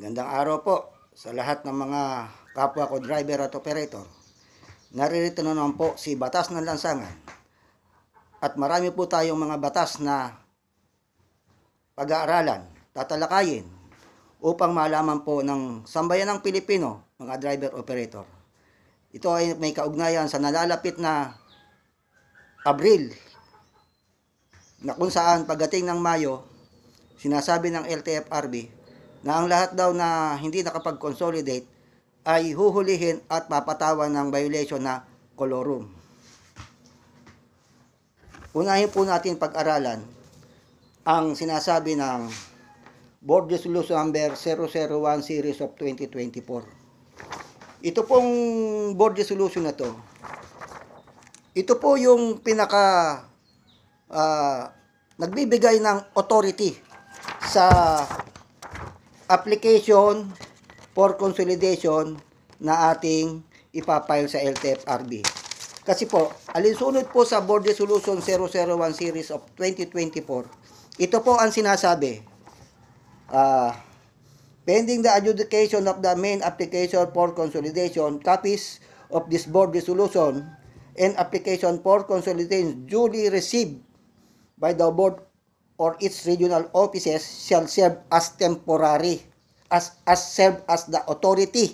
Magandang araw po sa lahat ng mga kapwa ko driver at operator. Naririto na naman po si Batas ng Lansangan. At marami po tayong mga batas na pag-aaralan, tatalakayin upang malaman po ng sambayan ng Pilipino, mga driver operator. Ito ay may kaugnayan sa nalalapit na Abril, na kung saan pagdating ng Mayo, sinasabi ng LTFRB na ang lahat daw na hindi nakapag-consolidate ay huhulihin at papatawan ng violation na colorum. Unahin po natin pag-aralan ang sinasabi ng Board Resolution Number 001 Series of 2024. Ito pong Board Resolution na to, ito po yung nagbibigay ng authority sa application for consolidation na ating ipapile sa LTFRB. Kasi po, alinsunod po sa Board Resolution 001 Series of 2024, ito po ang sinasabi, pending the adjudication of the main application for consolidation, copies of this Board Resolution and application for consolidation duly received by the Board or its regional offices shall serve as temporary, serve as the authority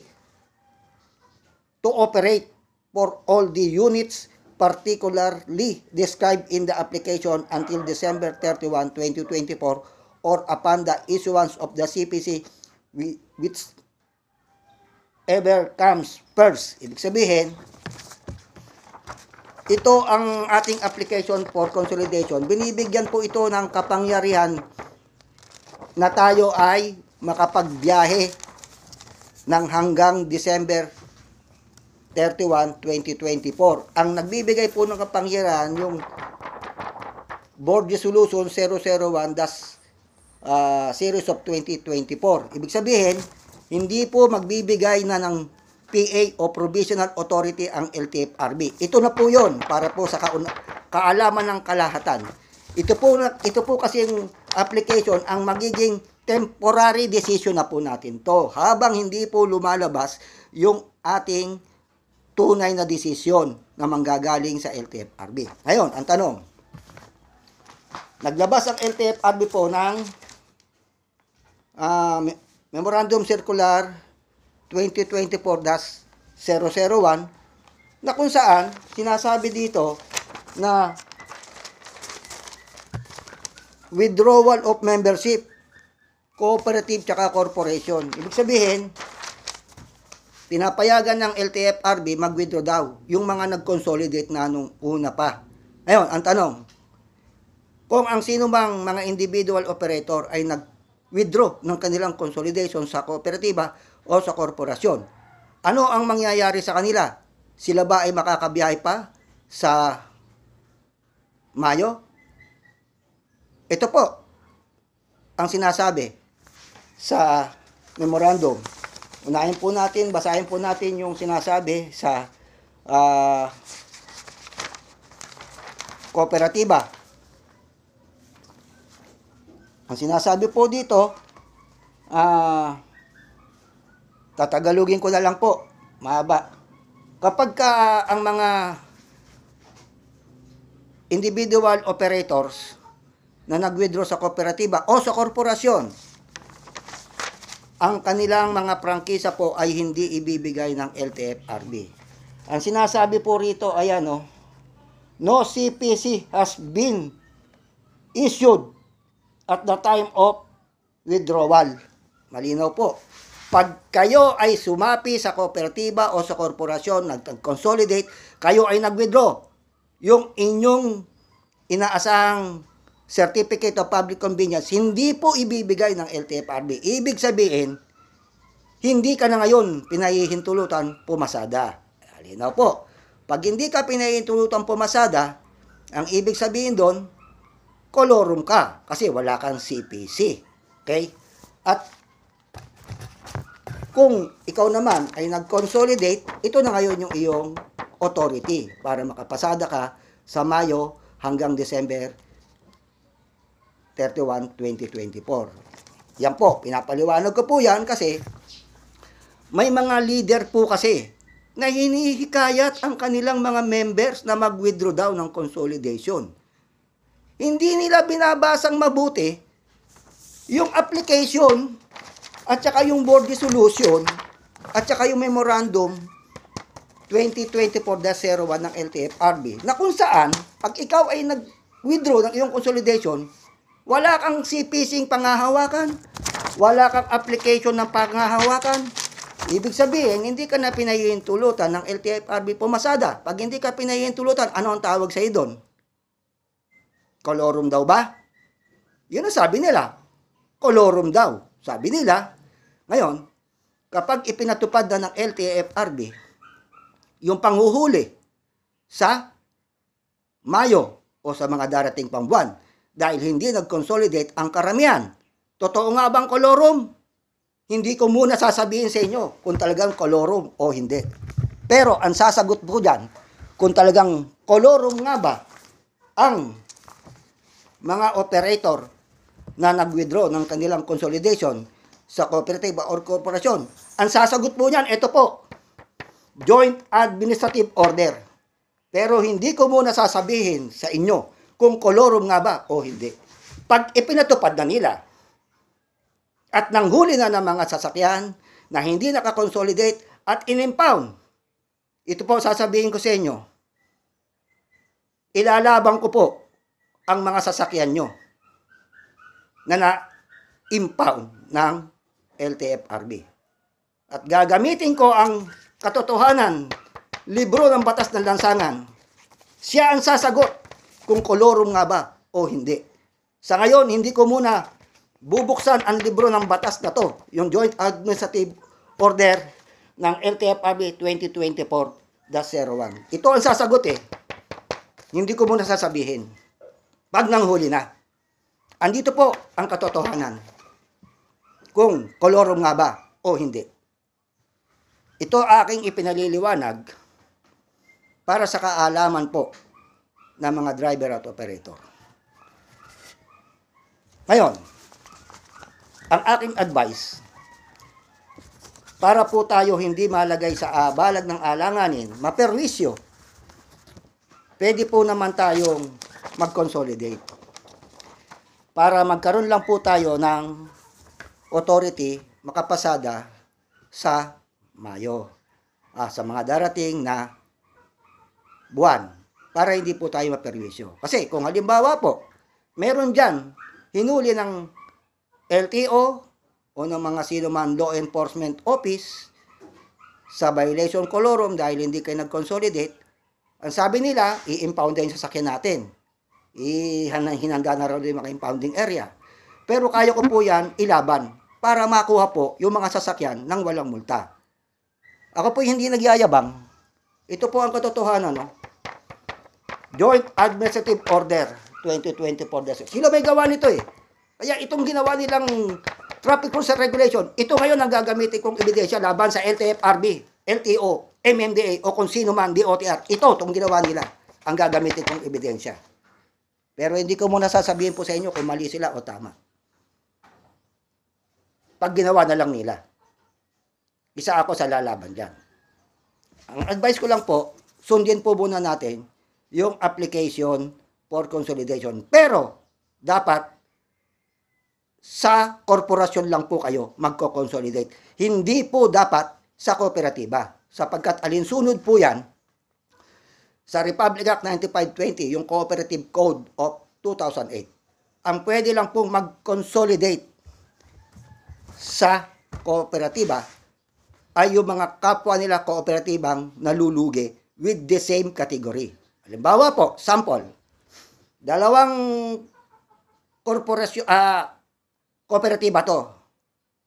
to operate for all the units particularly described in the application until December 31, 2024 or upon the issuance of the CPC which ever comes first. Ibig sabihin, ito ang ating application for consolidation. Binibigyan po ito ng kapangyarihan na tayo ay makapagbiyahe ng hanggang December 31, 2024. Ang nagbibigay po ng kapangyarihan yung Board Resolution 001 Series of 2024. Ibig sabihin, hindi po magbibigay na ng PA o Provisional Authority ang LTFRB. Ito na po yon para po sa kaalaman ng kalahatan. Ito po kasi yung application ang magiging temporary decision na po natin to habang hindi po lumalabas yung ating tunay na desisyon na manggagaling sa LTFRB. Ngayon, ang tanong, naglabas ang LTFRB po ng Memorandum Circular 2024-001 na kung saan sinasabi dito na withdrawal of membership, cooperative tsaka corporation. Ibig sabihin, pinapayagan ng LTFRB mag-withdraw daw yung mga nag-consolidate na nung una pa. Ngayon, ang tanong, kung ang sino bang mga individual operator ay nag-withdraw ng kanilang consolidation sa kooperatiba o sa korporasyon, ano ang mangyayari sa kanila? Sila ba ay makakabiyahe pa sa Mayo? Ito po ang sinasabi sa memorandum. Basahin po natin yung sinasabi sa kooperatiba. Ang sinasabi po dito, tatagalugin ko na lang po, mahaba. Kapag ang mga individual operators na nag-withdraw sa kooperatiba o sa korporasyon, ang kanilang mga prangkisa po ay hindi ibibigay ng LTFRB. Ang sinasabi po rito, ayan no CPC has been issued at the time of withdrawal. Malinaw po. Pag kayo ay sumapi sa kooperatiba o sa korporasyon, nag-consolidate, kayo ay nag-withdraw, yung inyong inaasahang Certificate of Public Convenience, hindi po ibibigay ng LTFRB. Ibig sabihin, hindi ka na ngayon pinahihintulutan pumasada. Halinaw po. Pag hindi ka pinahihintulutan pumasada, ang ibig sabihin doon, colorum ka kasi wala kang CPC. Okay? At kung ikaw naman ay nag-consolidate, ito na ngayon yung iyong authority para makapasada ka sa Mayo hanggang December 31, 2024. Yan po, pinapaliwanag ko po yan kasi may mga leader po kasi na hinihikayat ang kanilang mga members na mag-withdraw daw ng consolidation. Hindi nila binabasang mabuti yung application at saka yung board resolution at saka yung memorandum 2024-01 ng LTFRB na kung saan pag ikaw ay nag-withdraw ng iyong consolidation, wala kang CPC pangahawakan, wala kang application ng pangahawakan. Ibig sabihin, hindi ka na pinahihintulutan ng LTFRB pumasada. Pag hindi ka pinahihintulutan, ano ang tawag sa doon? Colorum daw ba? Yun ang sabi nila. Colorum daw. Sabi nila. Ngayon, kapag ipinatupad na ng LTFRB, yung panghuhuli sa Mayo o sa mga darating pang buwan, dahil hindi nag-consolidate ang karamihan. Totoo nga bang colorum? Hindi ko muna sasabihin sa inyo kung talagang colorum o hindi. Pero ang sasagot ko dyan, kung talagang colorum nga ba ang mga operator na nag-withdraw ng kanilang consolidation sa kooperativa or korporasyon, ang sasagot po niyan, ito po, Joint Administrative Order. Pero hindi ko muna sasabihin sa inyo kung colorum nga ba o hindi. Pag ipinatupad na nila, at nanghuli na ng mga sasakyan na hindi nakakonsolidate at in-impound. Ito po sasabihin ko sa inyo. Ilalaban ko po ang mga sasakyan nyo na na-impound ng LTFRB. At gagamitin ko ang katotohanan, libro ng batas ng lansangan. Siya ang sasagot kung colorum nga ba o hindi. Sa ngayon, hindi ko muna bubuksan ang libro ng batas na to, yung Joint Administrative Order ng LTFRB 2024-01. Ito ang sasagot eh. Hindi ko muna sasabihin. Pag nanghuli na. Andito po ang katotohanan. Kung colorum nga ba o hindi. Ito aking ipinaliliwanag para sa kaalaman po ng mga driver at operator. Ngayon, ang aking advice, para po tayo hindi malagay sa balag ng alanganin, maperwisyo, pwede po naman tayong mag-consolidate. Para magkaroon lang po tayo ng authority, makapasada sa Mayo, sa mga darating na buwan, para hindi po tayo maperwisyo. Kasi kung halimbawa po, meron dyan, hinuli ng LTO o ng mga sino man law enforcement office sa violation colorum dahil hindi kayo nag-consolidate, ang sabi nila, i-impound din sa sasakyan natin. Hinanda na raw din mga impounding area. Pero kaya ko po yan ilaban para makuha po yung mga sasakyan ng walang multa. Ako po hindi nagyayabang. Ito po ang katotohanan, no? Joint Administrative Order 2024. Sino may gawa nito eh? Kaya itong ginawa nilang Traffic Rules and Regulation, ito ngayon ang gagamitin kong ebidensya laban sa LTFRB, LTO, MMDA o kung sino man, DOTR. Ito, itong ginawa nila, ang gagamitin kong ebidensya. Pero hindi ko muna sasabihin po sa inyo kung mali sila o tama. Pag ginawa na lang nila. Isa ako sa lalaban dyan. Ang advice ko lang po, sundin po muna natin yung application for consolidation. Pero, dapat sa korporasyon lang po kayo magko-consolidate. Hindi po dapat sa kooperatiba. Sapagkat alinsunod po yan sa Republic Act 9520, yung Cooperative Code of 2008. Ang pwede lang pong mag-consolidate sa kooperatiba ay yung mga kapwa nila kooperatibang nalulugi with the same category. Halimbawa po, sample, dalawang korporasyon, kooperatiba to.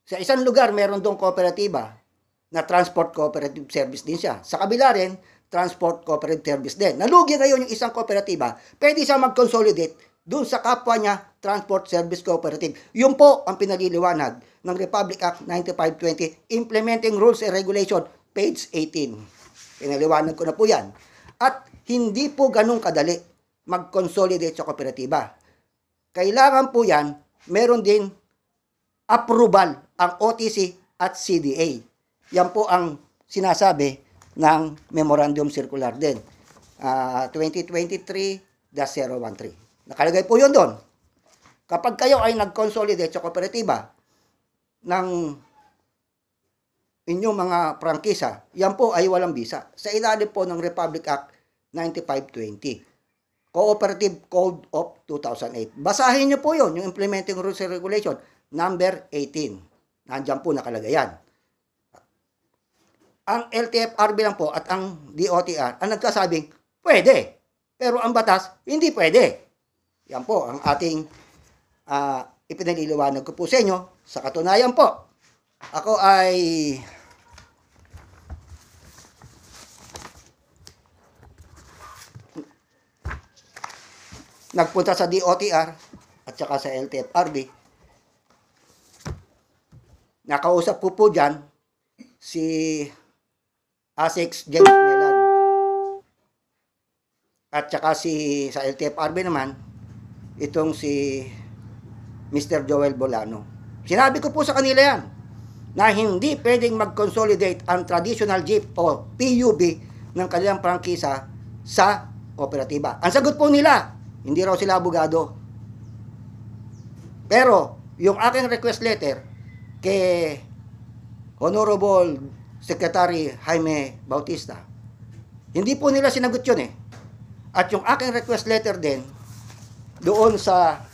Sa isang lugar, meron dong kooperatiba na transport cooperative service din siya. Sa kabila rin, transport cooperative service din. Nalugi ngayon yung isang kooperatiba, pwede siya mag-consolidate dun sa kapwa niya, transport service cooperative. Yun po ang pinaliliwanag ng Republic Act 9520, Implementing Rules and Regulation, page 18. Pinaliwanag ko na po yan. At hindi po ganun kadali mag-consolidate sa kooperatiba. Kailangan po yan, meron din approval ang OTC at CDA. Yan po ang sinasabi ng Memorandum Circular din. 2023-013. Nakalagay po yun doon. Kapag kayo ay nag-consolidate sa kooperatiba ng inyong mga prangkisa, yan po ay walang bisa. Sa ilalim po ng Republic Act 9520. Cooperative Code of 2008. Basahin niyo po yun, yung Implementing Rules and Regulation, number 18. Nandiyan po nakalagay yan. Ang LTFRB lang po at ang DOTR ang nagkasabing, pwede. Pero ang batas, hindi pwede. Yan po ang ating ipinaliliwanag ko po sa inyo. Sa katunayan po, ako ay nagpunta sa DOTR at saka sa LTFRB. Nakausap ko po dyan si ASEX James Melad. At saka sa LTFRB naman, itong si Mr. Joel Bolano. Sinabi ko po sa kanila yan, na hindi pwedeng mag-consolidate ang traditional jeep o PUB ng kanilang prangkisa sa kooperatiba. Ang sagot po nila, hindi raw sila abogado. Pero, yung aking request letter kay Honorable Secretary Jaime Bautista, hindi po nila sinagot yun eh. At yung aking request letter din, doon sa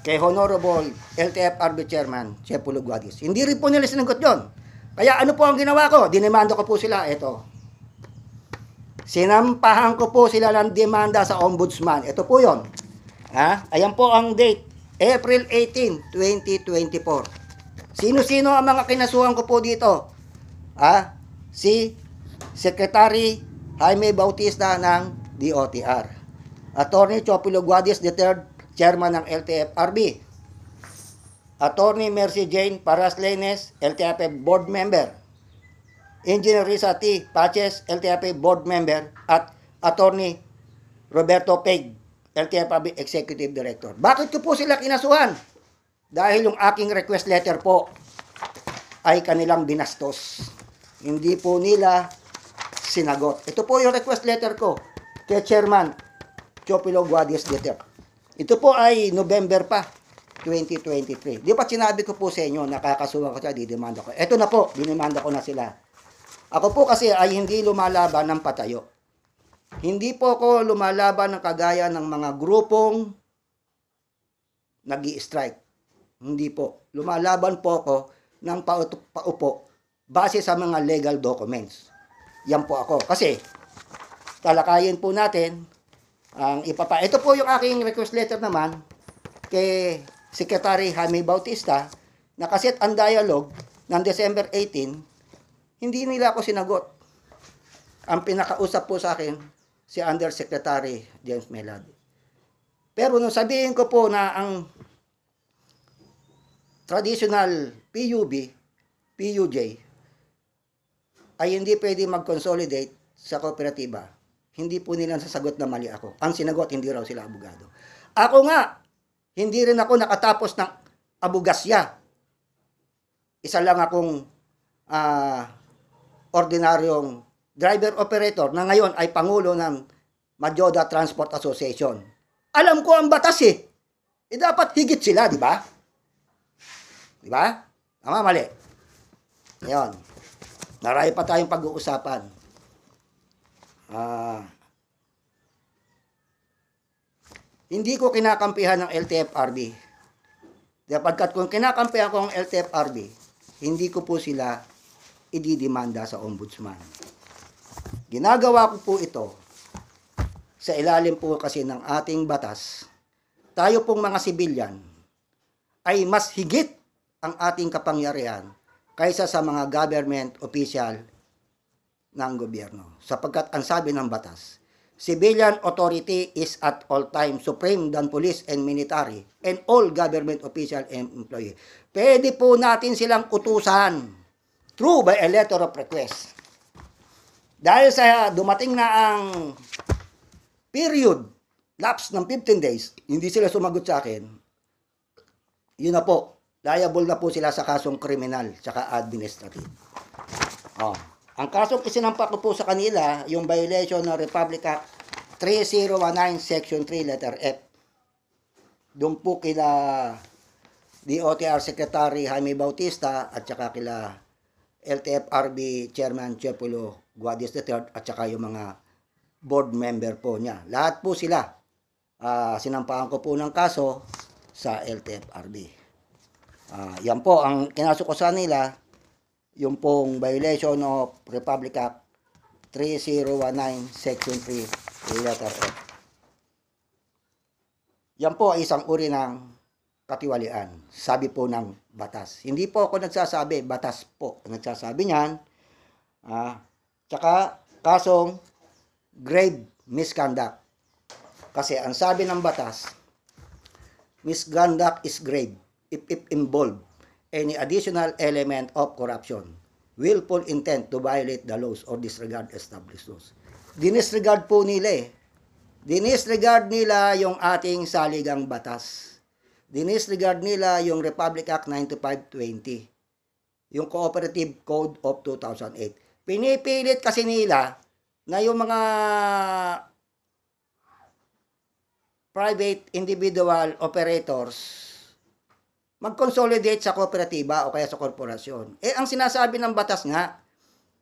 kay Honorable LTFRB Chairman, Chepo Luguadis, hindi rin po nila sinagot yun. Kaya ano po ang ginawa ko? Dinemanda ko po sila, ito. Sinampahan ko po sila ng demanda sa Ombudsman. Ito po yon. Ayan po ang date. April 18, 2024. Sino-sino ang mga kinasuhan ko po dito? Si Secretary Jaime Bautista ng DOTR. Attorney Chopilo Guadis III, Chairman ng LTFRB. Attorney Mercy Jane Paraslenes, LTFRB Board Member. Engineer Risa T. Paches, LTFRB Board Member. At Attorney Roberto Peg, LTFRB Executive Director. Bakit ko po sila kinasuhan? Dahil yung aking request letter po ay kanilang binastos. Hindi po nila sinagot. Ito po yung request letter ko kay Chairman Chopilo Guadis III. Ito po ay November pa, 2023. Di ba sinabi ko po sa inyo, nakakasuhan ko siya, didemanda ko. Ito na po, dinimanda ko na sila. Ako po kasi ay hindi lumalaban ng patayo. Hindi po ako lumalaban ng kagaya ng mga grupong nag-i-strike. Hindi po. Lumalaban po ako ng paupo base sa mga legal documents. Yan po ako. Kasi, talakayin po natin ang ito po yung aking request letter naman kay Secretary Jaime Bautista na kaset ang dialogue ng December 18, hindi nila ako sinagot. Ang pinakausap po sa akin si Undersecretary James Melad. Pero nung sabihin ko po na ang traditional PUJ ay hindi pwede mag-consolidate sa kooperatiba, hindi po nila sasagot na mali ako. Ang sinagot, hindi raw sila abogado. Ako nga, hindi rin ako nakatapos ng abogasya. Isa lang akong ordinaryong driver-operator na ngayon ay pangulo ng Majoda Transport Association. Alam ko ang batas eh. Dapat higit sila, di ba? Di ba? Tama, mali. Ngayon, marami pa tayong pag-uusapan. Hindi ko kinakampihan ng LTFRB. Pagkat kung kinakampihan ko ang LTFRB, hindi ko po sila ididemanda sa ombudsman. Ginagawa ko po ito sa ilalim po kasi ng ating batas. Tayo pong mga sibilyan ay mas higit ang ating kapangyarihan kaysa sa mga government official ng gobyerno. Sapagkat ang sabi ng batas, civilian authority is at all times supreme than police and military and all government official and employee. Pwede po natin silang utusan through by a letter of request. Dahil sa dumating na ang period, lapse ng 15 days, hindi sila sumagot sa akin, yun na po, liable na po sila sa kasong kriminal tsaka administrative. Oh. Ang kasong isinampa ko po sa kanila, yung violation ng Republic Act 3019 Section 3 letter F. Doon po kila DOTR Secretary Jaime Bautista at saka kila LTFRB Chairman Chepulo Guadis III at saka yung mga board member po niya. Lahat po sila sinampahan ko po ng kaso sa LTFRB. Yan po ang kinaso ko sa nila, yung pong violation of Republic Act 3019 Section 3 letter F. Yan po ay isang uri ng katiwalian. Sabi po ng batas. Hindi po ako nagsasabi, batas po nagsasabi niyan. Tsaka kasong grave misconduct. Kasi ang sabi ng batas, misconduct is grave if involved any additional element of corruption, willful intent to violate the laws or disregard established laws. Dinisregard po nila Dinisregard nila yung ating saligang batas. Dinisregard nila yung Republic Act 9520, yung Cooperative Code of 2008. Pinipilit kasi nila na yung mga private individual operators mag-consolidate sa kooperatiba o kaya sa korporasyon. Ang sinasabi ng batas nga,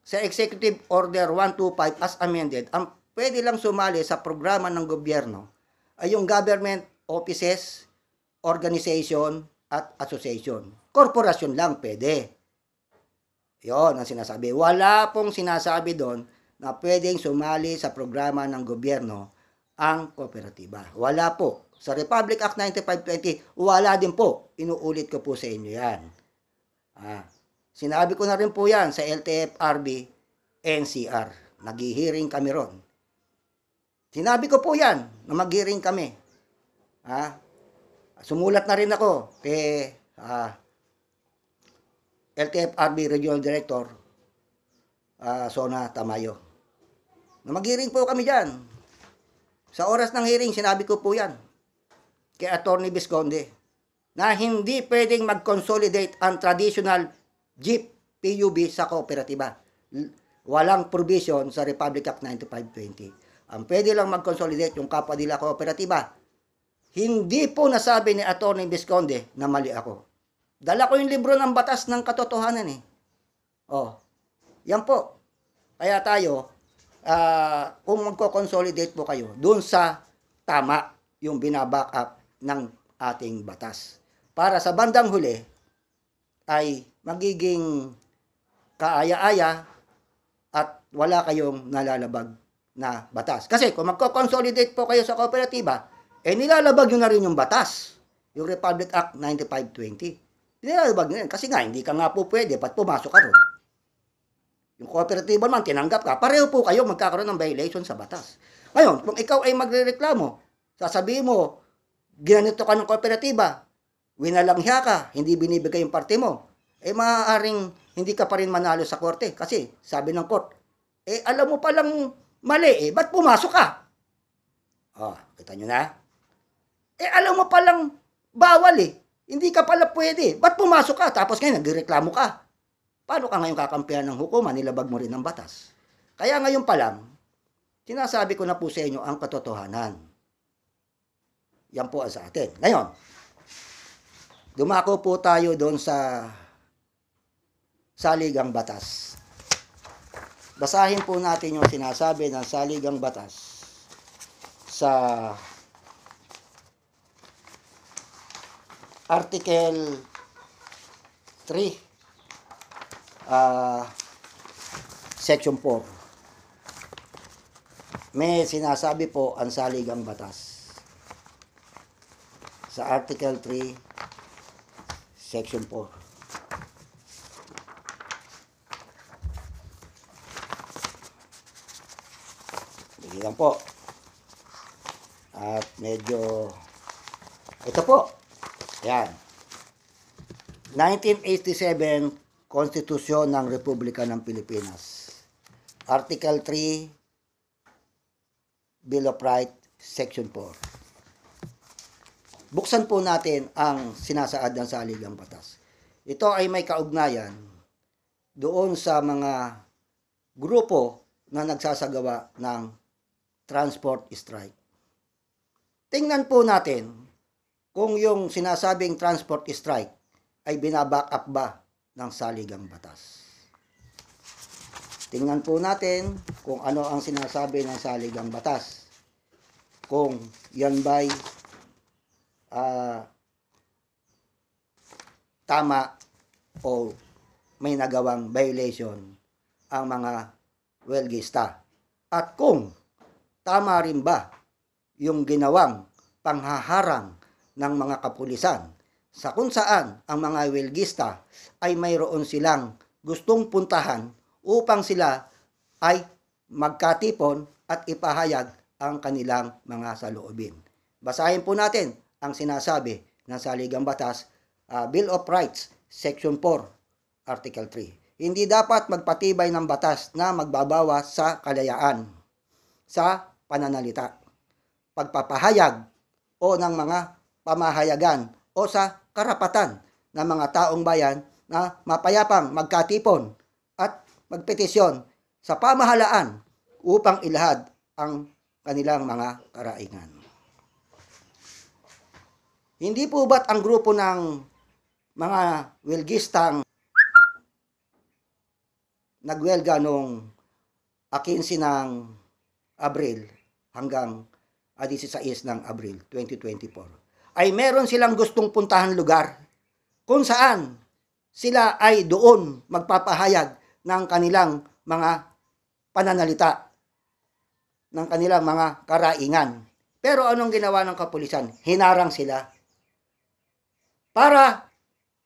sa Executive Order 125 as amended, ang pwede lang sumali sa programa ng gobyerno ay yung government offices, organization, at association. Korporasyon lang pwede. Yon ang sinasabi. Wala pong sinasabi doon na pwedeng sumali sa programa ng gobyerno ang kooperatiba. Wala po. Sa Republic Act 9520, wala din po. Inuulit ko po sa inyo yan. Sinabi ko na rin po yan sa LTFRB NCR. Nag-hearing kami ron. Sinabi ko po yan na mag-hearing kami. Sumulat na rin ako kay LTFRB Regional Director Sona Tamayo. Na mag-hearing po kami dyan. Sa oras ng hearing, sinabi ko po yan kay Attorney Visconde na hindi pwedeng mag-consolidate ang traditional jeep PUB sa kooperatiba. Walang provision sa Republic Act 9520. Ang pwede lang mag-consolidate yung kapwa nila kooperatiba. Hindi po nasabi ni Attorney Visconde na mali ako. Dala ko yung libro ng batas ng katotohanan yan po. Kaya tayo, kung magko-consolidate po kayo, dun sa tama yung binaback up ng ating batas. Para sa bandang huli, ay magiging kaaya-aya at wala kayong nalalabag na batas. Kasi kung magko-consolidate po kayo sa kooperatiba, nilalabag nyo na rin yung batas. Yung Republic Act 9520. Nilalabag nyo rin. Kasi nga, hindi ka nga po pwede, ba't pumasok ka ron? Yung kooperatiba man, tinanggap ka, pareho po kayo magkakaroon ng violation sa batas. Ngayon, kung ikaw ay magrereklamo, sasabihin mo, ginanito ka ng kooperatiba, winalangya ka, hindi binibigay yung parte mo, maaaring hindi ka pa rin manalo sa korte. Kasi, sabi ng court, alam mo palang mali, ba't pumasok ka? Kita nyo na? Alam mo palang bawal hindi ka pala pwede, ba't pumasok ka? Tapos ngayon, nagreklamo ka. Paano ka ngayon kakampihan ng hukuman? Nilabag mo rin ng batas. Kaya ngayon pa lang, sinasabi ko na po sa inyo ang katotohanan. Yan po sa atin. Ngayon, dumako po tayo doon sa saligang batas. Basahin po natin yung sinasabi ng saligang batas sa Article 3, Section 4. May sinasabi po ang saligang batas sa Article 3, Section 4. Bigyan po. At medyo, ito po. Yan. 1987 Konstitusyon ng Republika ng Pilipinas. Article 3, Bill of Rights, Section 4. buksan po natin ang sinasaad ng saligang batas. Ito ay may kaugnayan doon sa mga grupo na nagsasagawa ng transport strike. Tingnan po natin kung yung sinasabing transport strike ay binaback up ba ng saligang batas. Tingnan po natin kung ano ang sinasabi ng saligang batas. Kung yan ba'y tama o may nagawang violation ang mga welgista. At kung tama rin ba yung ginawang panghaharang ng mga kapulisan sa kung saan ang mga welgista ay mayroon silang gustong puntahan upang sila ay magkatipon at ipahayag ang kanilang mga saloobin. Basahin po natin ang sinasabi ng saligang batas, Bill of Rights, Section 4, Article 3. Hindi dapat magpatibay ng batas na magbabawas sa kalayaan, sa pananalita, pagpapahayag o ng mga pamahayagan o sa karapatan ng mga taong bayan na mapayapang magkatipon at magpetisyon sa pamahalaan upang ilahad ang kanilang mga karaingan. Hindi po ba't ang grupo ng mga welgistang nagwelga noong 15 ng Abril hanggang 16 ng Abril 2024 ay meron silang gustong puntahan lugar kung saan sila ay doon magpapahayag ng kanilang mga pananalita, ng kanilang mga karaingan. Pero anong ginawa ng kapulisan? Hinarang sila para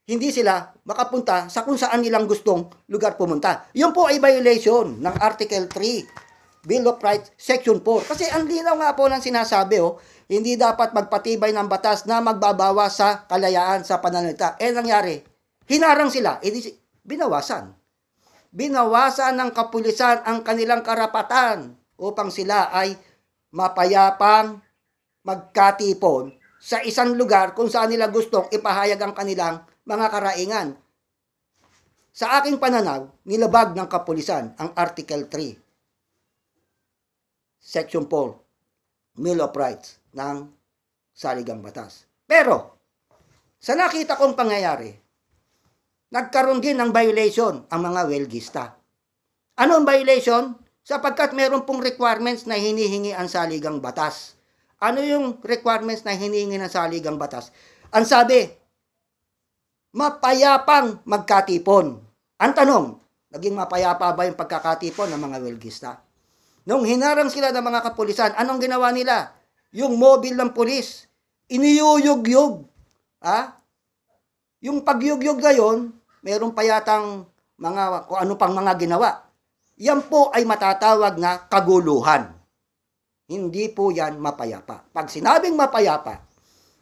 hindi sila makapunta sa kung saan nilang gustong lugar pumunta. Yun po ay violation ng Article 3, Bill of Rights, Section 4. Kasi ang linaw nga po ng sinasabi, hindi dapat magpatibay ng batas na magbabawas sa kalayaan sa pananalita. Nangyari, hinarang sila, binawasan. Binawasan ng kapulisan ang kanilang karapatan upang sila ay mapayapang magkatipon sa isang lugar kung saan nila gustong ipahayag ang kanilang mga karaingan. Sa aking pananaw, nilabag ng kapulisan ang Article 3, Section 4, Bill of Rights ng saligang batas. Pero, sa nakita kong pangyayari, nagkaroon din ng violation ang mga welgista. Ano ang violation? Sapagkat meron pong requirements na hinihingi ang saligang batas. Ano yung requirements na hinihingi ng saligang batas? Ang sabi, mapayapang magkatipon. Ang tanong, naging mapayapa ba yung pagkakatipon ng mga welgista? Nung hinarang sila ng mga kapulisan, anong ginawa nila? Yung mobile ng pulis, iniyuyug-yug. Yung pagyug-yug na yun, meron pa yatang mga, kung ano pang mga ginawa. Yan po ay matatawag na kaguluhan. Hindi po yan mapayapa. Pag sinabing mapayapa,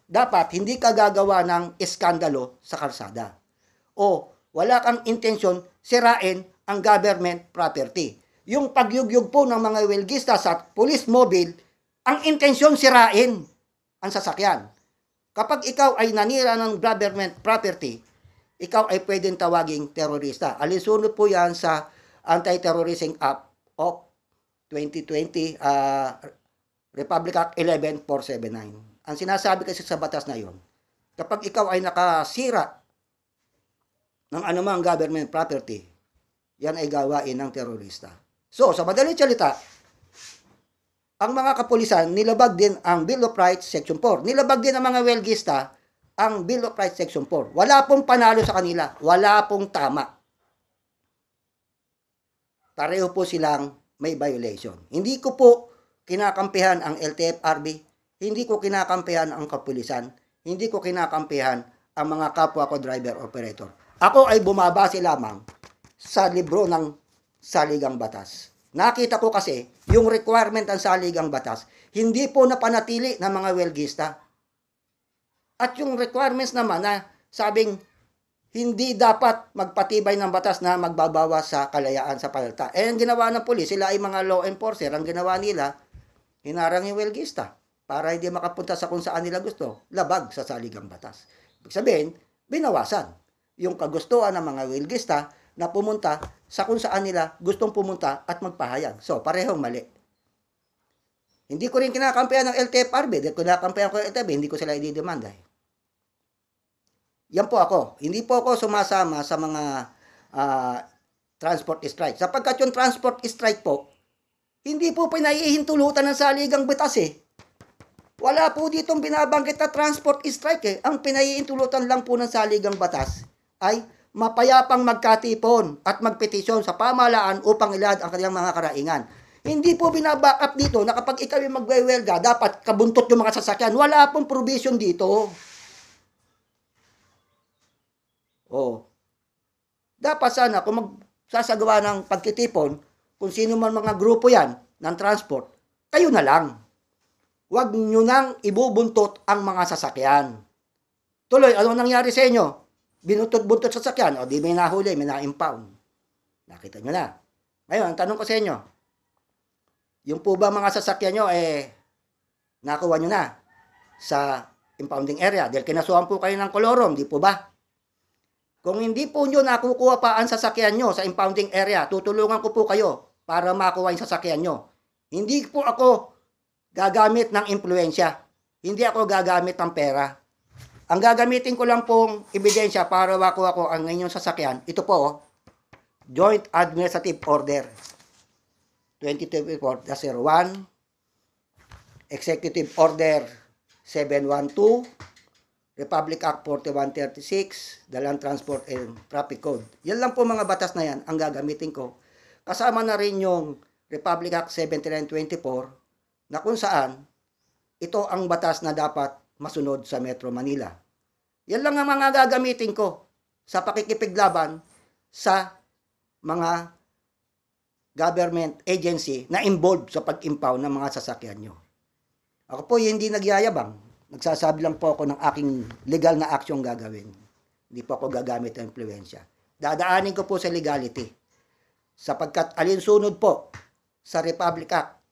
dapat hindi ka gagawa ng eskandalo sa kalsada. O wala kang intensyon sirain ang government property. Yung pagyugyug po ng mga welgista sa police mobile, ang intensyon sirain ang sasakyan. Kapag ikaw ay nanira ng government property, ikaw ay pwedeng tawaging terorista. Alinsunod po yan sa Anti-Terrorism Act of 2020, Republic Act 11479. Ang sinasabi kasi sa batas na yon, kapag ikaw ay nakasira ng anumang government property, yan ay gawain ng terorista. So, sa madaling salita, ang mga kapulisan, nilabag din ang Bill of Rights Section 4. Nilabag din ang mga welgista ang Bill of Rights Section 4. Wala pong panalo sa kanila. Wala pong tama. Pareho po silang may violation. Hindi ko po kinakampihan ang LTFRB. Hindi ko kinakampihan ang kapulisan. Hindi ko kinakampihan ang mga kapwa ko driver operator. Ako ay bumabase lamang sa libro ng saligang batas. Nakita ko kasi yung requirement ng saligang batas, hindi po napanatili ng mga welgista. At yung requirements naman na sabing hindi dapat magpatibay ng batas na magbabawas sa kalayaan sa pananalita. Ang ginawa ng pulis, sila ay mga law enforcer, ang ginawa nila, hinarang yung welgista. para hindi makapunta sa kung saan nila gusto, labag sa saligang batas. Ibig sabihin, binawasan yung kagustuhan ng mga wilgista na pumunta sa kung saan nila gustong pumunta at magpahayag. So, parehong mali. Hindi ko rin kinakampihan ng LTFRB. Dahil kinakampihan ko ng LTFRB, hindi ko sila ididemanda. Yan po ako. Hindi po ako sumasama sa mga transport strike. Sapagkat yung transport strike po, hindi po pinahihintulutan ng saligang batas eh. Wala po ditong binabanggit na transport strike eh. Ang pinahihintulutan lang po ng saligang batas ay mapayapang magkatipon at magpetisyon sa pamahalaan upang ilahad ang kanilang mga karaingan. Hindi po binaback up dito na kapag ikaw yung magwewelga, dapat kabuntot yung mga sasakyan. Wala pong provision dito. Oh. Dapat sana kung magsasagawa ng pagtitipon, kung sino man mga grupo yan ng transport, kayo na lang. Huwag nyo nang ibubuntot ang mga sasakyan. Tuloy, ano nangyari sa inyo? Binuntot-buntot sasakyan, o di may nahuli, may na-impound. Nakita nyo na. Ngayon, ang tanong ko sa inyo, yung po ba mga sasakyan nyo, nakuha nyo na sa impounding area? Dahil kinasuhan po kayo ng kolorom, di po ba? Kung hindi po nyo nakukuha pa ang sasakyan nyo sa impounding area, tutulungan ko po kayo para makuha yung sasakyan nyo. Hindi po ako gagamit ng impluensya. Hindi ako gagamit ng pera. Ang gagamitin ko lang pong ebidensya para makuha ko ang inyong sasakyan, ito po, Joint Administrative Order 2024-01, Executive Order 712, Republic Act 4136, the Land Transport and Traffic Code. Yan lang po mga batas na yan ang gagamitin ko. Kasama na rin yung Republic Act 7924 na kung saan ito ang batas na dapat masunod sa Metro Manila. Yan lang ang mga gagamitin ko sa pakikipaglaban sa mga government agency na involved sa pag-impound ng mga sasakyan nyo. Ako po hindi nagyayabang. Nagsasabi lang po ako ng aking legal na aksyong gagawin. Hindi po ako gagamit ng impluensya. Dadaanin ko po sa legality. Sapagkat alinsunod po sa Republic Act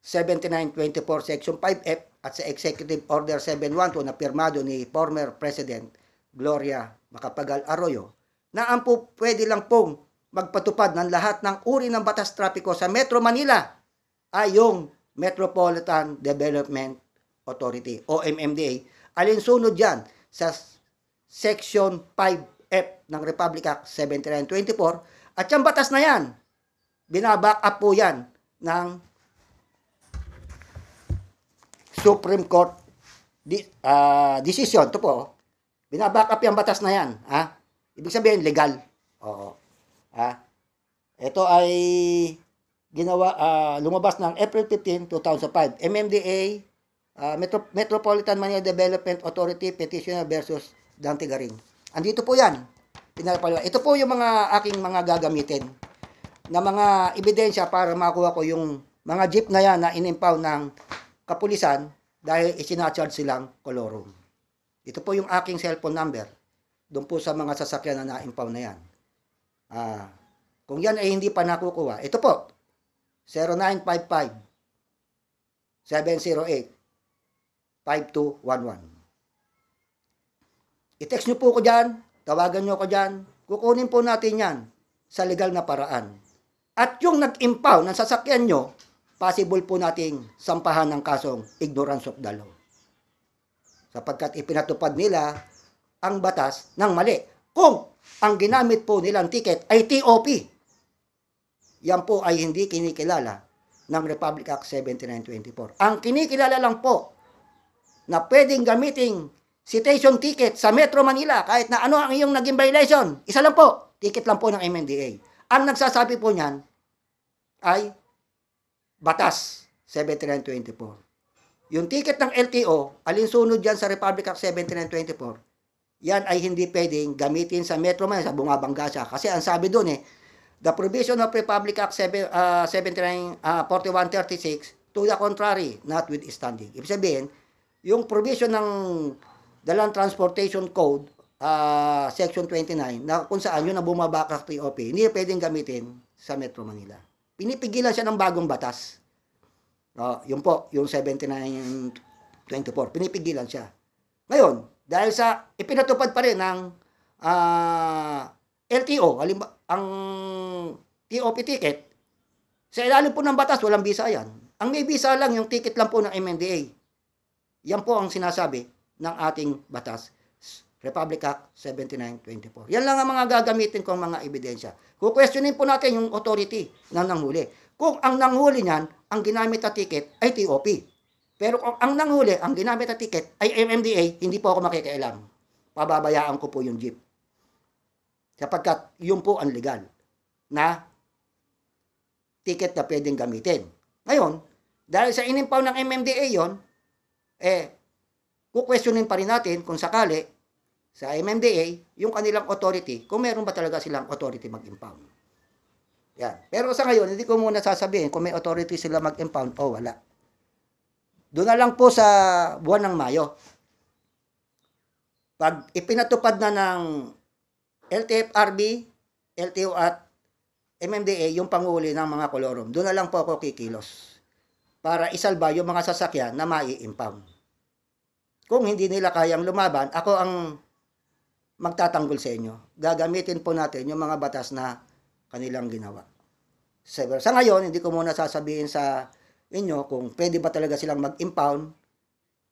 7924 Section 5F at sa Executive Order 712 na pirmado ni former President Gloria Macapagal Arroyo na ang po pwede lang pong magpatupad ng lahat ng uri ng batas trapiko sa Metro Manila ay yung Metropolitan Development Authority o MMDA. Alinsunod dyan sa Section 5F ng Republic Act 7924 at yung batas na yan, binaback up po yan ng Supreme Court decision. Ito po, binaback up yung batas na yan. Ha? Ibig sabihin, legal. Oo. Ha? Ito ay ginawa, lumabas ng April 15, 2005. MMDA, Metropolitan Manila Development Authority Petitioner versus Dante Garing. Andito po yan. Ito po yung mga aking mga gagamitin na mga ebidensya para makuha ko yung mga jeep na yan na inimpound ng kapulisan dahil isinacharge silang kolorum. Ito po yung aking cellphone number. Doon po sa mga sasakyan na na-impound na yan. Kung yan ay hindi pa nakukuha, ito po, 0955 708 5211. I-text nyo po ko dyan, tawagan nyo ko dyan, kukunin po natin yan sa legal na paraan. At yung nag-impound ng sasakyan nyo, possible po nating sampahan ng kasong ignorance of the law. Sapagkat ipinatupad nila ang batas ng mali. Kung ang ginamit po nilang ticket ay TOP, yan po ay hindi kinikilala ng Republic Act 7924. Ang kinikilala lang po na pwedeng gamiting citation ticket sa Metro Manila kahit na ano ang iyong naging violation. Isa lang po, ticket lang po ng MMDA. Ang nagsasabi po niyan ay batas 7924. Yung ticket ng LTO, alinsunod dyan sa Republic Act 7924, yan ay hindi pwedeng gamitin sa Metro Manila, sa bumabangga siya. Kasi ang sabi doon the provision of Republic Act 4136 to the contrary, notwithstanding. Ibig sabihin, yung provision ng the Land Transportation Code, Section 29, na kung saan yun ang bumabaka sa TOP, hindi pwedeng gamitin sa Metro Manila. Pinipigilan siya ng bagong batas. Yun po, yung 24. Pinipigilan siya. Ngayon, dahil sa ipinatupad pa rin ng LTO, halimbawa, ang TOP ticket, sa ilalim po ng batas, walang visa yan. Ang may visa lang, yung ticket lang po ng MMDA. Yan po ang sinasabi ng ating batas, Republic Act 7924. Yan lang ang mga gagamitin kong mga ebidensya. Kukwestiyonin po natin yung authority na nanghuli. Kung ang nanghuli niyan, ang ginamit na ticket ay TOP. Pero kung ang nanghuli, ang ginamit na ticket ay MMDA, hindi po ako makikialam. Pababayaan ko po yung jeep. Sapagkat yun po ang legal na ticket na pwedeng gamitin. Ngayon, dahil sa inimpound ng MMDA yon, kukwestiyonin pa rin natin kung sakali sa MMDA, yung kanilang authority, kung meron ba talaga silang authority mag-impound. Yan. Pero sa ngayon, hindi ko muna sasabihin kung may authority sila mag-impound o wala. Doon na lang po sa buwan ng Mayo. Pag ipinatupad na ng LTFRB, LTO at MMDA, yung panghuli ng mga kolorum, doon na lang po ako kikilos para isalba yung mga sasakyan na mai-impound. Kung hindi nila kayang lumaban, ako ang magtatanggol sa inyo. Gagamitin po natin yung mga batas na kanilang ginawa. Sa ngayon, hindi ko muna sasabihin sa inyo kung pwede ba talaga silang mag-impound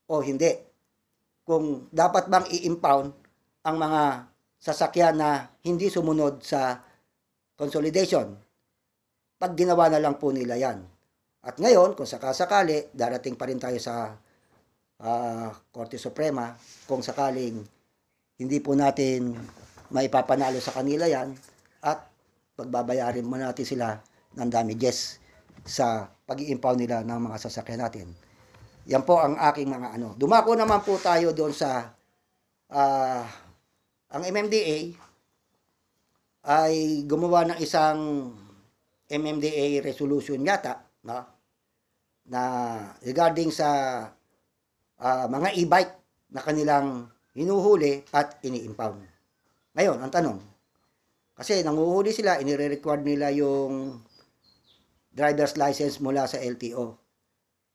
o hindi. Kung dapat bang i-impound ang mga sasakyan na hindi sumunod sa consolidation. Pag ginawa na lang po nila yan. At ngayon, kung sakasakali, darating pa rin tayo sa Korte Suprema, kung sakaling hindi po natin maipapanalo sa kanila yan, at pagbabayarin mo natin sila ng damages sa pag-i-impound nila ng mga sasakyan natin. Yan po ang aking mga ano. Dumako naman po tayo doon sa ang MMDA ay gumawa ng isang MMDA resolution yata, no? Na regarding sa mga e-bike na kanilang hinuhuli at ini-impound. Ngayon, ang tanong, kasi nanguhuli sila, inire-record nila yung driver's license mula sa LTO.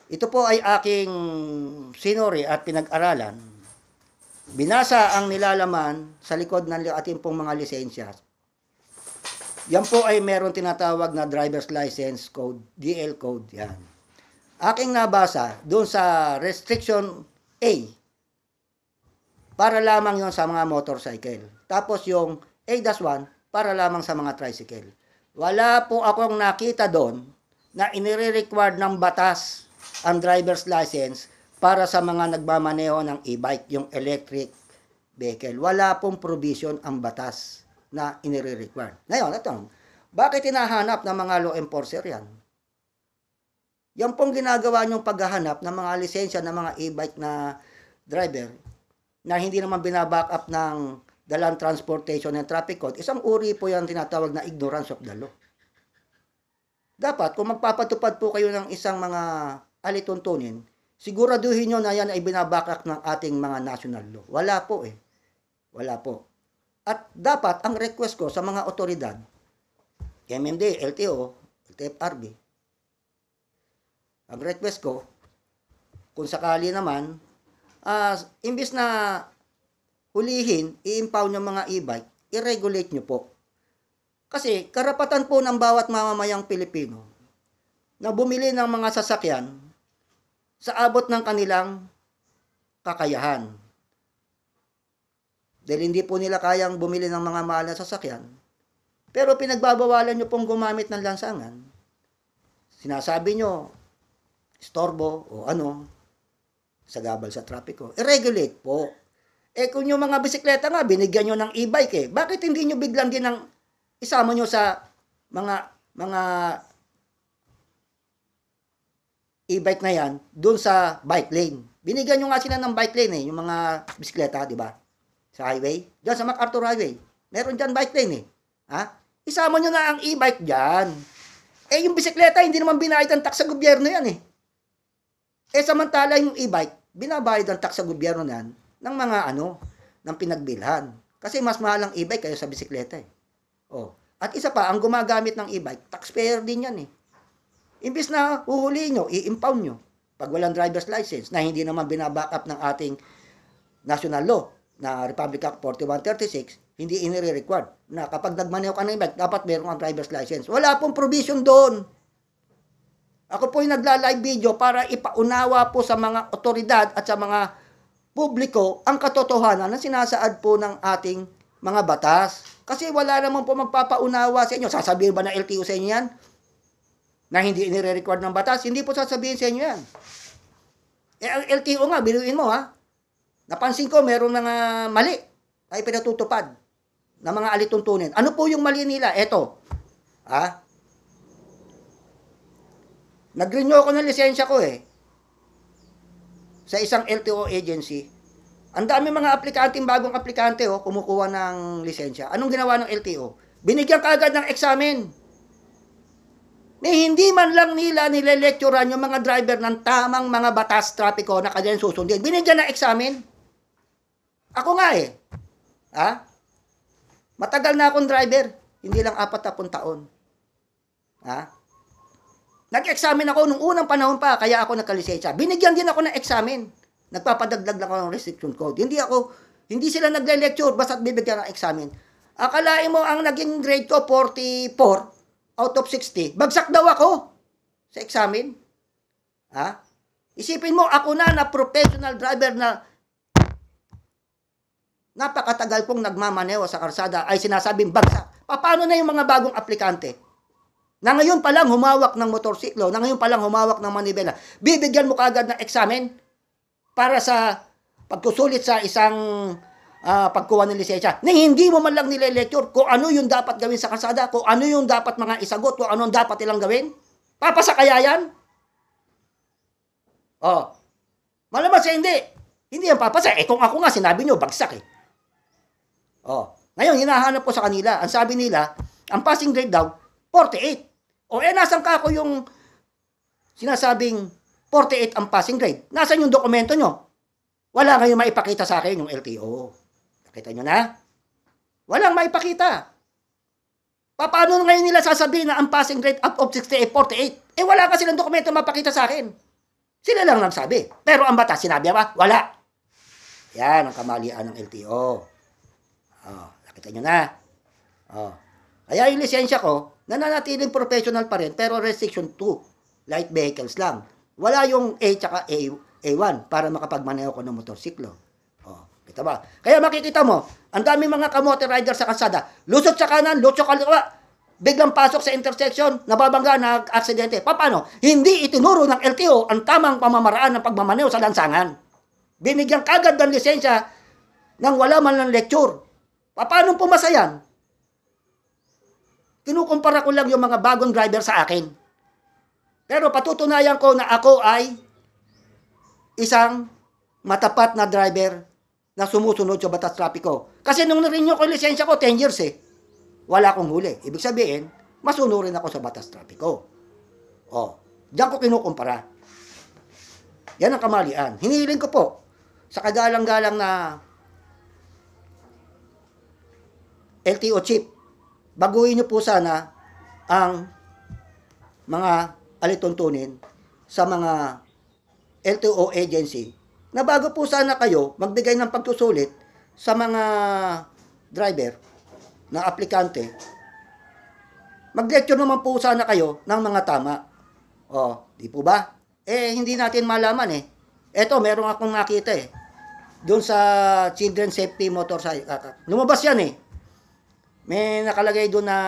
Ito po ay aking sinuri at pinag-aralan. Binasa ang nilalaman sa likod ng ating pong mga lisensya. Yan po ay meron tinatawag na driver's license code, DL code yan. Aking nabasa doon sa restriction A, para lamang yon sa mga motorcycle. Tapos yung A-1, para lamang sa mga tricycle. Wala po akong nakita doon na inire-required ng batas ang driver's license para sa mga nagmamaneho ng e-bike, yung electric vehicle. Wala pong provision ang batas na inire-required. Ngayon, ito, bakit hinahanap ng mga law enforcer yan? Yan pong ginagawa niyong paghahanap ng mga lisensya ng mga e-bike na driver na hindi naman binaback up ng the Land Transportation and Traffic Code, isang uri po yan tinatawag na ignorance of the law. Dapat, kung magpapatupad po kayo ng isang mga alituntunin, siguraduhin nyo na yan ay binaback up ng ating mga national law. Wala po eh. Wala po. At dapat, ang request ko sa mga otoridad, MMD, LTO, LTFRB, ang request ko, kung sakali naman, imbis na hulihin, i-impound yung mga e-bike, i-regulate nyo po. Kasi karapatan po ng bawat mamamayang Pilipino na bumili ng mga sasakyan sa abot ng kanilang kakayahan. Dahil hindi po nila kayang bumili ng mga mahal na sasakyan, pero pinagbabawalan nyo pong gumamit ng lansangan. Sinasabi nyo, istorbo o ano, sagabal sa trapiko. I-regulate po. Kung yung mga bisikleta nga, binigyan nyo ng e-bike bakit hindi nyo biglang din ng isama nyo sa mga e-bike na yan, dun sa bike lane. Binigyan nyo nga sila ng bike lane yung mga bisikleta, di ba? Sa highway. Diyan sa MacArthur Highway. Meron dyan bike lane Isama nyo na ang e-bike dyan. Yung bisikleta, hindi naman binayad ang tax sa gobyerno yan samantala yung e-bike, binabayad ang tax sa gobyerno nan ng mga ng pinagbilhan. Kasi mas mahal ang e-bike kaysa sa bisikleta At isa pa, ang gumagamit ng e-bike, taxpayer din yan Imbis na huhulihin nyo, i-impound nyo. pag walang driver's license na hindi naman binaback up ng ating national law na Republic Act 4136, hindi inire-required na kapag nagmaneho ka ng e-bike, dapat meron kang driver's license. Wala pong provision doon. Ako po yung nagla-live video para ipaunawa po sa mga otoridad at sa mga publiko ang katotohanan na sinasaad po ng ating mga batas. Kasi wala naman po magpapaunawa sa inyo. Sasabihin ba ng LTO sa inyo yan? Na hindi inire-record ng batas? Hindi po sasabihin sa inyo yan. Ang LTO nga, biruin mo ha. Napansin ko, meron mga mali ay pinatutupad na mga alituntunin. Ano po yung mali nila? Eto. Nag-renew ako ng lisensya ko sa isang LTO agency. Ang dami mga aplikante, bagong aplikante kumukuha ng lisensya. Anong ginawa ng LTO? Binigyan kaagad ng examen. Hindi man lang nila nile-lecturean yung mga driver ng tamang mga batas trapiko na kanilang susundin. Binigyan ng examen. Ako nga matagal na akong driver. Hindi lang 40 taon. Nag-examine ako nung unang panahon pa, kaya ako nagkalisensya. Binigyan din ako ng examen. Nagpapadagdag lang ako ng restriction code. Hindi sila nagle-lecture, basta't bibigyan ng examen. Akalain mo ang naging grade ko, 44 out of 60. Bagsak daw ako sa examen. Isipin mo, ako na professional driver na napakatagal kong nagmamaneho sa karsada ay sinasabing bagsak. Paano na yung mga bagong aplikante? Na ngayon pa lang humawak ng motorsiklo, na ngayon pa lang humawak ng manibela, bibigyan mo kaagad ng examen para sa pagkusulit sa isang pagkuha ng lisensya. Na hindi mo man lang nile-lecture kung ano yung dapat gawin sa kalsada, kung ano yung dapat mga isagot, kung ano yung dapat ilang gawin. Papasa kaya yan? Malamang sa hindi. Hindi yan papasa. Kung ako nga, sinabi nyo, bagsak Ngayon, hinahanap ko sa kanila. Ang sabi nila, ang passing grade daw, 48. Nasan ka ako yung sinasabing 48 ang passing grade? Nasaan yung dokumento nyo? Wala kayong maipakita sa akin yung LTO. Nakita nyo na? Walang maipakita. Paano ngayon nila sasabihin na ang passing grade up of 68, 48? Wala ka silang dokumento mapakita sa akin. Sila lang nagsabi. Pero ang batas, sinabi ba? Wala. Yan ang kamalian ng LTO. Nakita nyo na? Kaya yung lisensya ko, nananatiling professional pa rin, pero restriction 2, light vehicles lang. Wala yung A tsaka A1 para makapagmaneho ko ng motorsiklo. Kita ba? Kaya makikita mo, ang dami mga kamote rider sa kalsada, lusot sa kanan, lusot sa kaliwa, biglang pasok sa intersection, nababangga, nag-aksidente. Paano? Hindi itinuro ng LTO ang tamang pamamaraan ng pagmamaneho sa lansangan. Binigyan kagad ng lisensya nang wala man ng lecture. Paano pumasa yan? Kinukumpara ko lang yung mga bagong driver sa akin. Pero patutunayan ko na ako ay isang matapat na driver na sumusunod sa batas trapiko. Kasi nung na-renew ko yung lisensya ko, 10 years wala akong huli. Ibig sabihin, masunurin ako sa batas trapiko. Diyan ko kinukumpara. Yan ang kamalian. Hinihiling ko po sa kagalang-galang na LTO chief, baguhin nyo po sana ang mga alituntunin sa mga LTO agency na bago po sana kayo magbigay ng pagsusulit sa mga driver na aplikante, mag-lecture naman po sana kayo ng mga tama. Di po ba? Hindi natin malaman Eto, meron akong nakita doon sa Children Safety Motorcycle. Lumabas yan May nakalagay doon na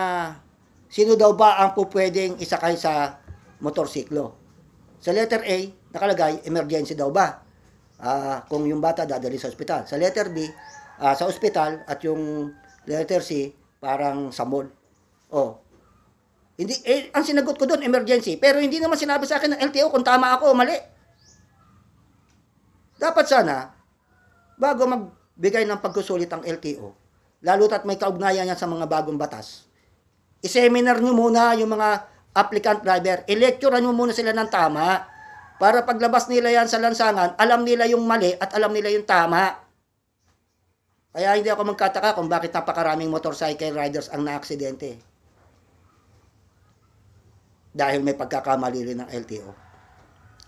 sino daw ba ang pwedeng isakay sa motorsiklo. Sa letter A, nakalagay, emergency daw ba? Kung yung bata dadali sa ospital. Sa letter B, sa ospital, at yung letter C, parang sa mall. Hindi, ang sinagot ko doon, emergency. Pero hindi naman sinabi sa akin ng LTO kung tama ako o mali. Dapat sana, bago magbigay ng pagkusulit ang LTO, lalo at may kaugnayan yan sa mga bagong batas, i-seminar nyo muna yung mga applicant driver, i-lecturean nyo muna sila ng tama, para paglabas nila yan sa lansangan, alam nila yung mali at alam nila yung tama. Kaya hindi ako magkataka kung bakit napakaraming motorcycle riders ang naaksidente. Dahil may pagkakamali rin ng LTO.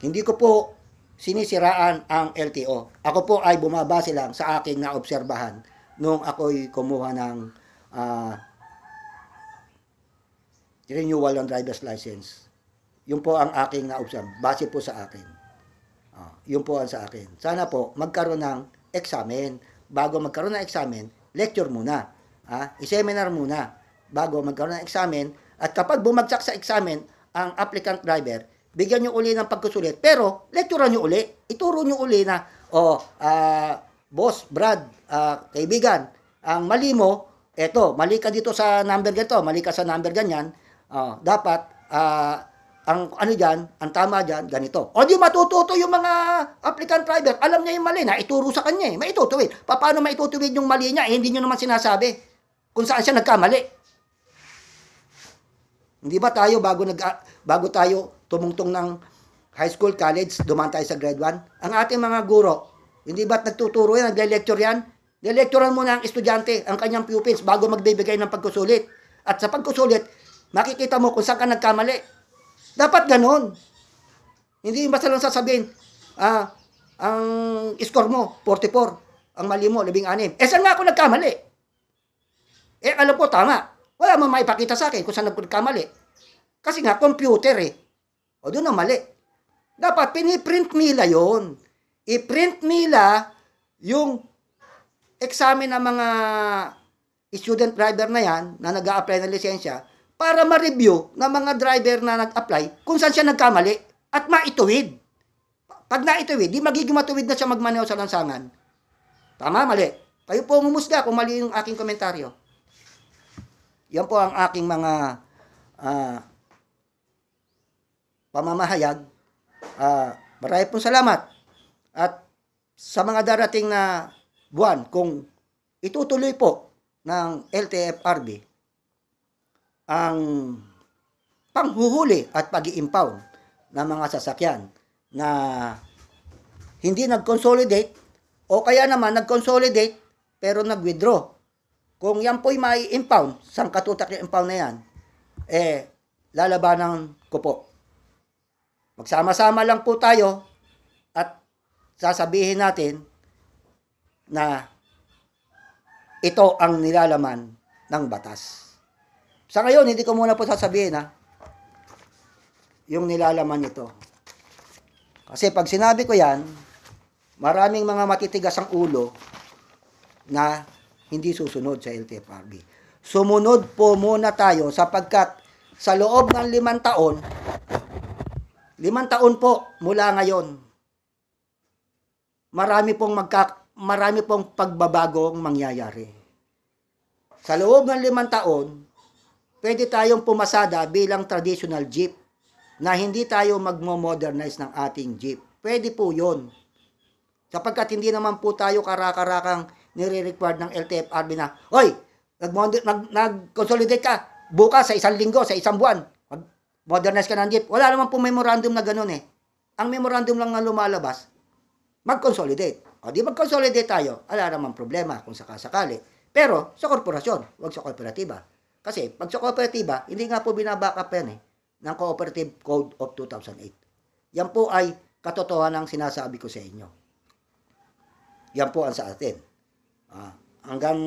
Hindi ko po sinisiraan ang LTO. Ako po ay bumabase lang sa aking naobserbahan nung ako'y kumuha ng ah, renewal ng driver's license. Yun po ang aking na-observe. Base po sa akin. Yun po ang sa akin. Sana po magkaroon ng examen. Bago magkaroon ng examen, lecture muna. I-seminar muna. Bago magkaroon ng examen. At kapag bumagsak sa examen ang applicant driver, bigyan nyo uli ng pagkusulit. Pero, lecturean nyo uli. Ituro nyo uli na, boss, Brad, kaibigan, ang mali mo, eto, mali ka dito sa number ganito, mali ka sa number ganyan, dapat, ang ano dyan, ang tama dyan, ganito. O di matututo yung mga applicant driver, alam niya yung mali na, ituro sa kanya eh, maitutuwid. Paano maitutuwid yung mali niya? Hindi nyo naman sinasabi kung saan siya nagkamali. Hindi ba tayo, bago tayo tumungtong ng high school, college, dumaan tayo sa grade 1, ang ating mga guro, hindi ba't nagtuturo yan, nagle-lecture yan? Nilecturean muna ang estudyante, ang kanyang pupils, bago magbibigay ng pagkusulit. At sa pagkusulit, makikita mo kung saan ka nagkamali. Dapat ganon. Hindi basta lang sasabihin, ang score mo, 44. Ang mali mo, 16. Saan nga ako nagkamali? Alam ko, tama. Wala mo maipakita sa akin kung saan nagkamali. Kasi nga, computer eh. O doon ang mali. Dapat, piniprint nila yon. I-print nila yung examen ng mga student driver na yan, na nag-a-apply ng lisensya, para ma-review ng mga driver na nag-apply kung saan siya nagkamali at maituwid. Pag naituwid, di magiging matuwid na siya magmaneho sa lansangan. Tama, mali. Kayo po umusga kung mali yung aking komentaryo. Yan po ang aking mga pamamahayag. Marami pong salamat. At sa mga darating na buwan, kung itutuloy po ng LTFRB ang panghuhuli at pag-i-impound ng mga sasakyan na hindi nag-consolidate o kaya naman nag-consolidate pero nag-withdraw. Kung yan po'y mai-impound, sangkatutak yung impound na yan, lalabanan ko po. Magsama-sama lang po tayo at sasabihin natin na ito ang nilalaman ng batas. Sa ngayon, hindi ko muna po sasabihin yung nilalaman nito. Kasi pag sinabi ko yan, maraming mga matitigas ang ulo na hindi susunod sa LTFRB. Sumunod po muna tayo sapagkat sa loob ng 5 taon, 5 taon po mula ngayon, marami pong pagbabagong mangyayari. Sa loob ng 5 taon, pwede tayong pumasada bilang traditional jeep na hindi tayo magmo-modernize ng ating jeep. Pwede po yun. Sapagkat hindi naman po tayo karakarakang nire-required ng LTFRB na, hoy, nag-consolidate ka, bukas sa 1 linggo, sa 1 buwan, modernize ka ng jeep. Wala naman po memorandum na ganun eh. Ang memorandum lang na lumalabas, mag-consolidate. O di mag-consolidate tayo, wala naman problema kung sakasakali. Pero sa korporasyon, wag sa kooperatiba. Kasi pag sa kooperatiba, hindi nga po binabackup yan ng Cooperative Code of 2008. Yan po ay katotohanan ng sinasabi ko sa inyo. Yan po ang sa atin. Hanggang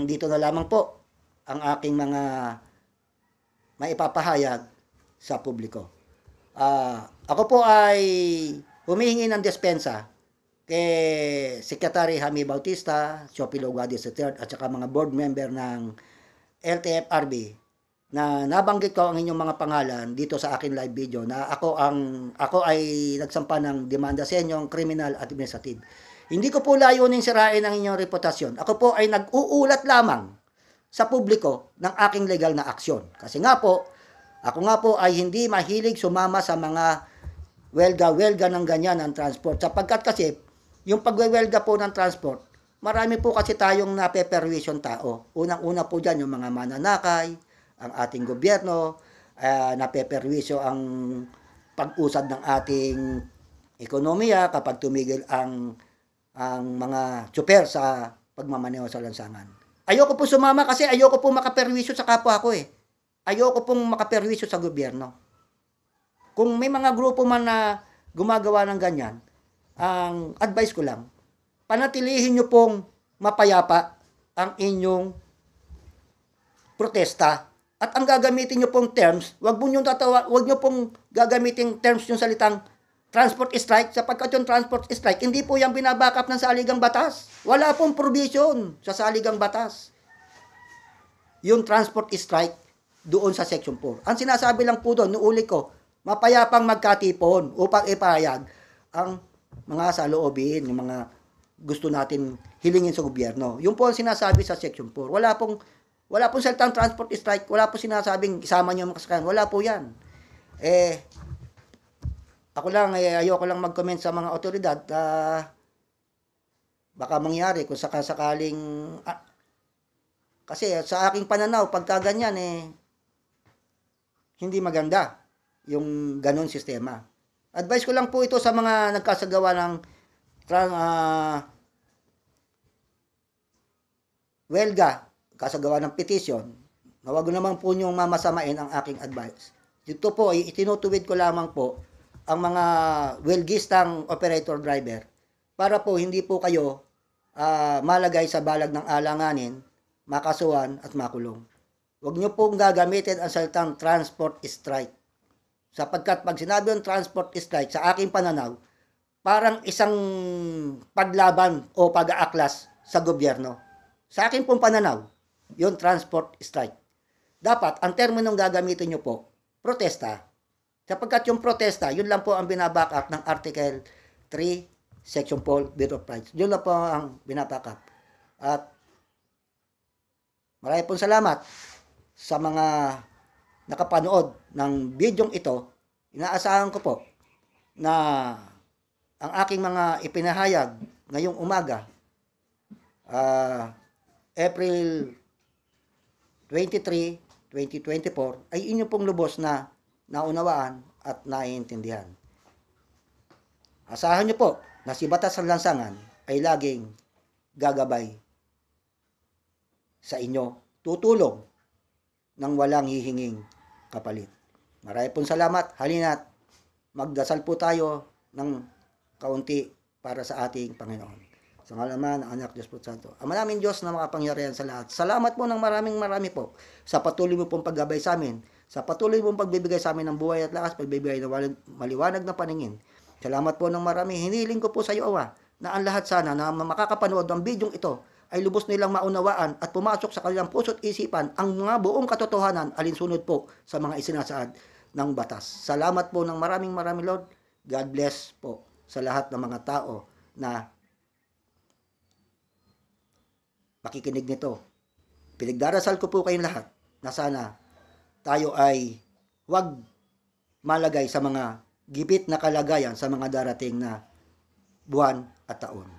dito na lamang po ang aking mga maipapahayag sa publiko. Ako po ay humihingi ng dispensa kay Secretary Jaime Bautista, Chopilo Guadis III, at saka mga board member ng LTFRB na nabanggit ko ang inyong mga pangalan dito sa akin live video na ako ay nagsampa ng demanda sa inyong criminal administrative. Hindi ko po layunin sirain ang inyong reputasyon. Ako po ay nag-uulat lamang sa publiko ng aking legal na aksyon. Kasi nga po, ako nga po ay hindi mahilig sumama sa mga welga-welga ng ganyan ng transport. Sapagkat kasi, yung pagwewelga po ng transport, marami po kasi tayong napeperwisyon tao. Unang-una po dyan yung mga mananakay, ang ating gobyerno, napeperwisyo ang pag-usad ng ating ekonomiya kapag tumigil ang mga tsuper sa pagmamaneho sa lansangan. Ayoko po sumama kasi ayoko po makaperwisyo sa kapwa ko eh. Ayoko pong makaperwisyo sa gobyerno. Kung may mga grupo man na gumagawa ng ganyan, ang advice ko lang, panatilihin nyo pong mapayapa ang inyong protesta. At ang gagamitin nyo pong terms, wag nyo pong gagamitin terms yung salitang transport strike, sapagkat yung transport strike, hindi po yan binabackup ng saligang batas. Wala pong provision sa saligang batas yung transport strike doon sa Section 4. Ang sinasabi lang po doon, nuuli ko, mapayapang magkatipon upang ipahayag ang mga saloobin, yung mga gusto natin hilingin sa gobyerno. Yun po ang sinasabi sa Section 4. Wala pong salitang transport strike, wala po sinasabing isama niyo ang makasakayan. Wala po yan. Ako lang, ayoko lang mag-comment sa mga otoridad. Baka mangyari kung sakaling kasi sa aking pananaw, pagka ganyan, hindi maganda yung ganun sistema. Advice ko lang po ito sa mga nagkasagawa ng welga, kasagawa ng petition, na wag naman po niyong mamasamain ang aking advice. Dito po, itinutuwid ko lamang po ang mga welgistang operator driver para po hindi po kayo malagay sa balag ng alanganin, makasuhan at makulong. Huwag nyo pong gagamitin ang salitang transport strike. Sapagkat pag sinabi yung transport strike, sa aking pananaw, parang isang paglaban o pag-aaklas sa gobyerno. Sa aking pong pananaw, yung transport strike. Dapat, ang terminong gagamitin nyo po, protesta. Sapagkat yung protesta, yun lang po ang binaback up ng Article 3, Section 4, Bill of Rights. Yun lang po ang binaback up. At marami pong salamat sa mga nakapanood ng bidyong ito. Inaasahan ko po na ang aking mga ipinahayag ngayong umaga, April 23, 2024, ay inyo pong lubos na naunawaan at naiintindihan. Asahan nyo po na si Batas ng Lansangan ay laging gagabay sa inyo, tutulong ng walang hihinging kapalit. Marami pong salamat. Halina't magdasal po tayo ng kaunti para sa ating Panginoon. Sa ngalaman ng Anak, Diyos po Santo. Ama namin Diyos na makapangyarihan sa lahat. Salamat po ng marami po sa patuloy mo pong paggabay sa amin, sa patuloy mong pagbibigay sa amin ng buhay at lakas, pagbibigay ng maliwanag na paningin. Salamat po ng marami. Hinihiling ko po sa iyo, Awa, na ang lahat sana na makakapanood ng bidyong ito ay lubos nilang maunawaan at pumasok sa kanilang puso't isipan ang mga buong katotohanan alinsunod po sa mga isinasaad ng batas. Salamat po ng maraming Lord. God bless po sa lahat ng mga tao na makikinig nito. Pinagdarasal ko po kayong lahat na sana tayo ay huwag malagay sa mga gipit na kalagayan sa mga darating na buwan at taon.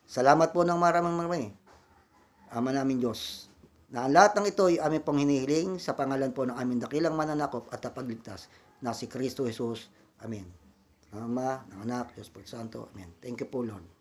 Salamat po ng marami. Ama namin Diyos, na ang lahat ng ito ay aming pong hinihiling sa pangalan po ng aming dakilang mananakop at tapagligtas na si Kristo Jesus. Amen. Ama, ng Anak, Diyos po Santo. Amen. Thank you po, Lord.